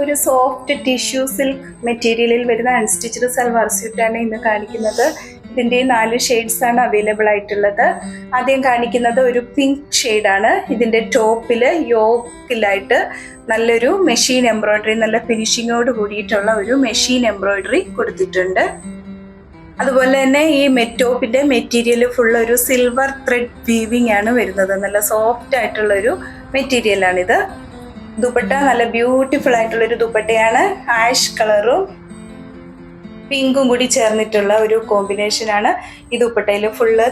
ഒരു soft tissue silk മെറ്റീരിയലിൽ വരുന്ന അൺസ്റ്റിച്ച്ഡ് സൽവാർ സ്യൂട്ടാണ് ഇന്ന് കാണിക്കുന്നത്. ഇതിൻ്റെ 4 ഷെയ്ഡ്സാണ് അവൈലബിൾ ആയിട്ടുള്ളത്. ആദ്യം കാണിക്കുന്നത് ഒരു പിങ്ക് ഷെയ്ഡാണ്. ഇതിൻ്റെ ടോപ്പിൽ യോക്കിലായിട്ട് നല്ലൊരു മെഷീൻ എംബ്രോയിഡറി, നല്ല ഫിനിഷിങ്ങോട് കൂടിയിട്ടുള്ള ഒരു മെഷീൻ എംബ്രോയിഡറി കൊടുത്തിട്ടുണ്ട്. അതുപോലെ തന്നെ ഈ ടോപ്പിൻ്റെ മെറ്റീരിയൽ ഫുൾ ഒരു സിൽവർ ത്രെഡ് വീവിംഗ് ആണ് വരുന്നത്. നല്ല സോഫ്റ്റ് ആയിട്ടുള്ളൊരു മെറ്റീരിയലാണിത്. ദുപ്പട്ട നല്ല ബ്യൂട്ടിഫുൾ ആയിട്ടുള്ളൊരു ദുപ്പട്ടയാണ്. ആഷ് കളറും പിങ്കും കൂടി ചേർന്നിട്ടുള്ള ഒരു കോമ്പിനേഷനാണ്. ഈ ദുപ്പട്ടയിൽ ഫുള്ള്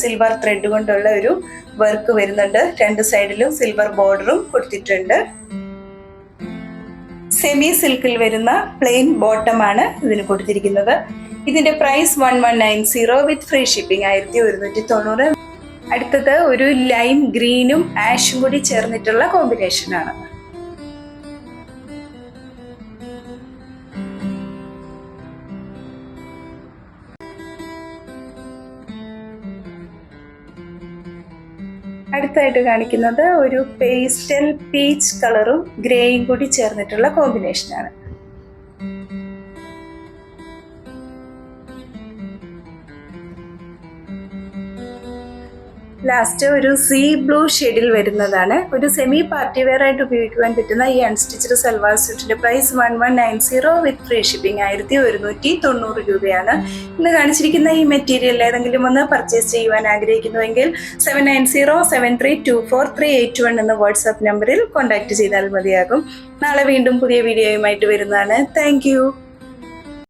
സിൽവർ ത്രെഡ് കൊണ്ടുള്ള ഒരു വർക്ക് വരുന്നുണ്ട്. 2 സൈഡിലും സിൽവർ ബോർഡറും കൊടുത്തിട്ടുണ്ട്. സെമി സിൽക്കിൽ വരുന്ന പ്ലെയിൻ ബോട്ടമാണ് ഇതിന് കൊടുത്തിരിക്കുന്നത്. ഇതിന്റെ പ്രൈസ് 1190 വിത്ത് ഫ്രീ ഷിപ്പിംഗ് 1190. അടുത്തത് ഒരു ലൈം ഗ്രീനും ആഷും കൂടി ചേർന്നിട്ടുള്ള കോമ്പിനേഷനാണ്. അടുത്തായിട്ട് കാണിക്കുന്നത് ഒരു പേസ്റ്റൽ പീച്ച് കളറും ഗ്രേയും കൂടി ചേർന്നിട്ടുള്ള കോമ്പിനേഷനാണ്. ലാസ്റ്റ് ഒരു സീ ബ്ലൂ ഷെയ്ഡിൽ വരുന്നതാണ്. ഒരു സെമി പാർട്ടി വെയർ ആയിട്ട് ഉപയോഗിക്കുവാൻ പറ്റുന്ന ഈ അൺസ്റ്റിച്ച്ഡ് സൽവാർ സ്യൂട്ടിന്റെ പ്രൈസ് 1190 വിത്ത് ഫ്രീ ഷിപ്പിംഗ് 1190 രൂപയാണ്. ഇന്ന് കാണിച്ചിരിക്കുന്ന ഈ മെറ്റീരിയൽ ഏതെങ്കിലും ഒന്ന് പർച്ചേസ് ചെയ്യുവാൻ ആഗ്രഹിക്കുന്നുവെങ്കിൽ 7907324381 എന്ന വാട്സാപ്പ് നമ്പറിൽ കോൺടാക്ട് ചെയ്താൽ മതിയാകും. നാളെ വീണ്ടും പുതിയ വീഡിയോയുമായിട്ട് വരുന്നതാണ്. താങ്ക്